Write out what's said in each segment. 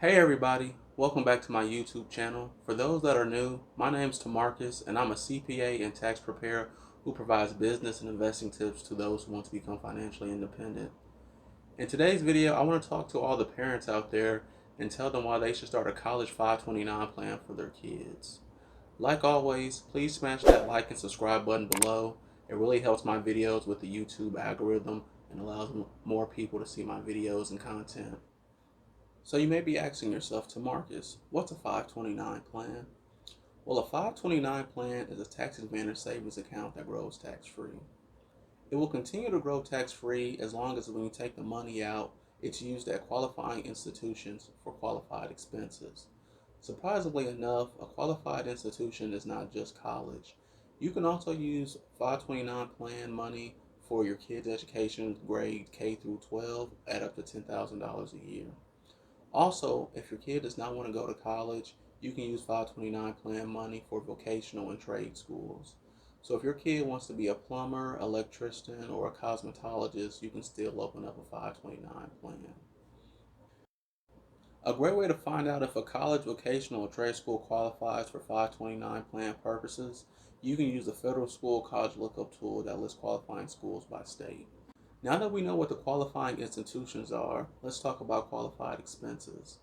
Hey everybody, welcome back to my YouTube channel. For those that are new, my name is Tamarcus and I'm a CPA and tax preparer who provides business and investing tips to those who want to become financially independent. In today's video, I want to talk to all the parents out there and tell them why they should start a college 529 plan for their kids. Like always, please smash that like and subscribe button below. It really helps my videos with the YouTube algorithm and allows more people to see my videos and content. So you may be asking yourself, to Marcus, what's a 529 plan? Well, a 529 plan is a tax advantage savings account that grows tax free. It will continue to grow tax free as long as when you take the money out, it's used at qualifying institutions for qualified expenses. Surprisingly enough, a qualified institution is not just college. You can also use 529 plan money for your kids' education grade K through 12 at up to $10,000 a year. Also, if your kid does not want to go to college, you can use 529 plan money for vocational and trade schools. So if your kid wants to be a plumber, electrician, or a cosmetologist, you can still open up a 529 plan. A great way to find out if a college, vocational, or trade school qualifies for 529 plan purposes, you can use the Federal School College Lookup tool that lists qualifying schools by state. Now that we know what the qualifying institutions are, let's talk about qualified expenses.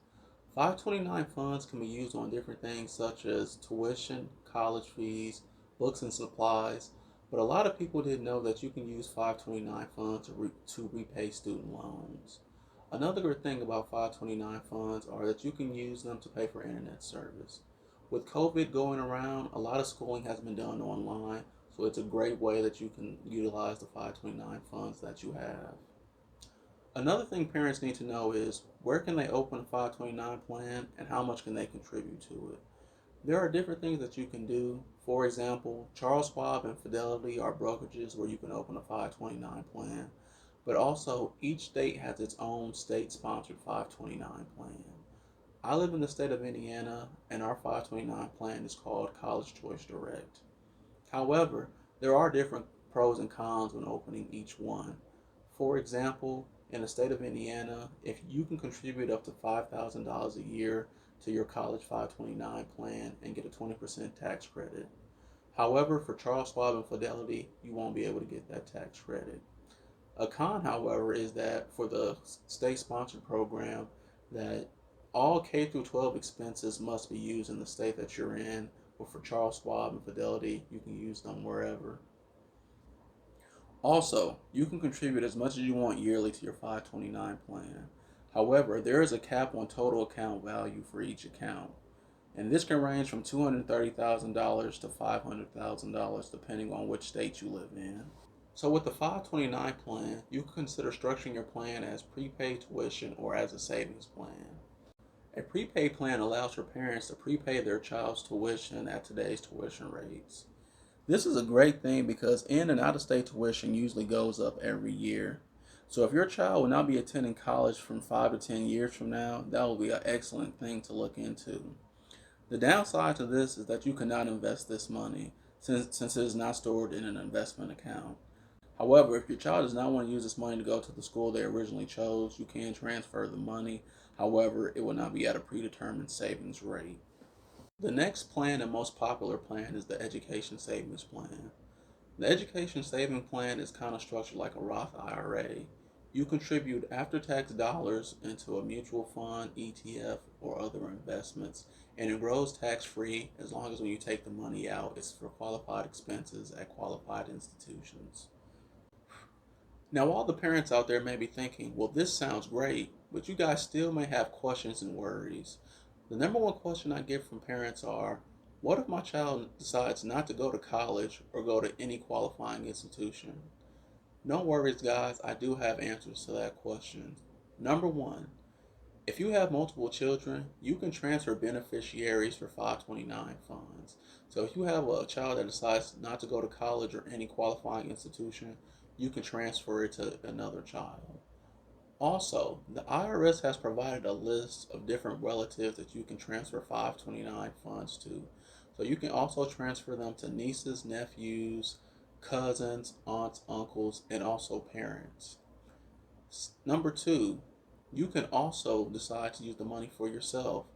529 funds can be used on different things such as tuition, college fees, books and supplies, but a lot of people didn't know that you can use 529 funds to repay student loans. Another good thing about 529 funds are that you can use them to pay for internet service. With COVID going around, a lot of schooling has been done online, so it's a great way that you can utilize the 529 funds that you have. Another thing parents need to know is where can they open a 529 plan and how much can they contribute to it. There are different things that you can do. For example, Charles Schwab and Fidelity are brokerages where you can open a 529 plan, but also each state has its own state-sponsored 529 plan. I live in the state of Indiana and our 529 plan is called College Choice Direct. However, there are different pros and cons when opening each one. For example, in the state of Indiana, if you can contribute up to $5,000 a year to your college 529 plan and get a 20% tax credit. However, for Charles Schwab and Fidelity, you won't be able to get that tax credit. A con, however, is that for the state-sponsored program, that all K through 12 expenses must be used in the state that you're in, but for Charles Schwab and Fidelity, you can use them wherever. Also, you can contribute as much as you want yearly to your 529 plan. However, there is a cap on total account value for each account, and this can range from $230,000 to $500,000 depending on which state you live in. So with the 529 plan, you can consider structuring your plan as prepaid tuition or as a savings plan. A prepaid plan allows for parents to prepay their child's tuition at today's tuition rates. This is a great thing because in and out of state tuition usually goes up every year. So if your child will not be attending college from 5 to 10 years from now, that will be an excellent thing to look into. The downside to this is that you cannot invest this money since it is not stored in an investment account. However, if your child does not want to use this money to go to the school they originally chose, you can transfer the money. However, it will not be at a predetermined savings rate. The next plan and most popular plan is the Education Savings Plan. The Education Savings Plan is kind of structured like a Roth IRA. You contribute after-tax dollars into a mutual fund, ETF, or other investments, and it grows tax-free as long as when you take the money out, it's for qualified expenses at qualified institutions. Now, all the parents out there may be thinking, well, this sounds great, but you guys still may have questions and worries. The number one question I get from parents are, what if my child decides not to go to college or go to any qualifying institution? No worries, guys, I do have answers to that question. Number one, if you have multiple children, you can transfer beneficiaries for 529 funds. So if you have a child that decides not to go to college or any qualifying institution, you can transfer it to another child. Also, the IRS has provided a list of different relatives that you can transfer 529 funds to. So you can also transfer them to nieces, nephews, cousins, aunts, uncles, and also parents. Number two, You can also decide to use the money for yourself.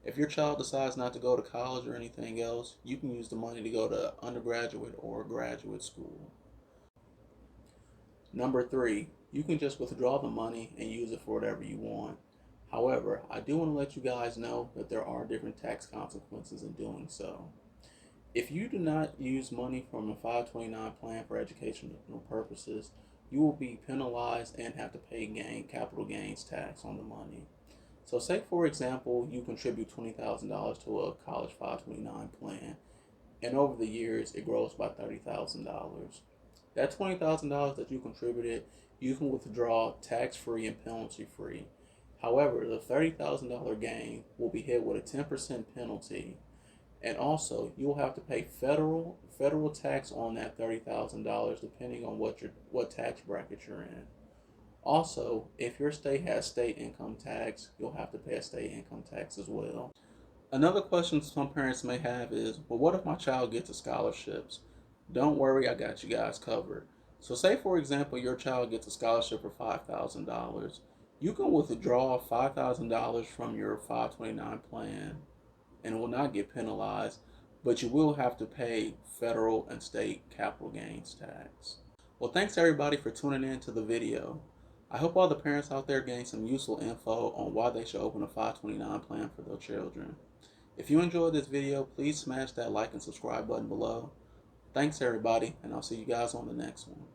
If your child decides not to go to college or anything else, you can use the money to go to undergraduate or graduate school. Number three, you can just withdraw the money and use it for whatever you want. However, I do want to let you guys know that there are different tax consequences in doing so. If you do not use money from a 529 plan for educational purposes, you will be penalized and have to pay capital gains tax on the money. So say for example, you contribute $20,000 to a college 529 plan, and over the years it grows by $30,000. That $20,000 that you contributed, you can withdraw tax-free and penalty-free. However, the $30,000 gain will be hit with a 10% penalty, and also you will have to pay federal tax on that $30,000 depending on what tax bracket you're in. Also, if your state has state income tax, you'll have to pay a state income tax as well. Another question some parents may have is, well, what if my child gets a scholarships? Don't worry, I got you guys covered. So say for example your child gets a scholarship for $5,000. You can withdraw $5,000 from your 529 plan and will not get penalized, but you will have to pay federal and state capital gains tax. Well, thanks everybody for tuning in to the video. I hope all the parents out there gain some useful info on why they should open a 529 plan for their children. If you enjoyed this video, please smash that like and subscribe button below. Thanks everybody, and I'll see you guys on the next one.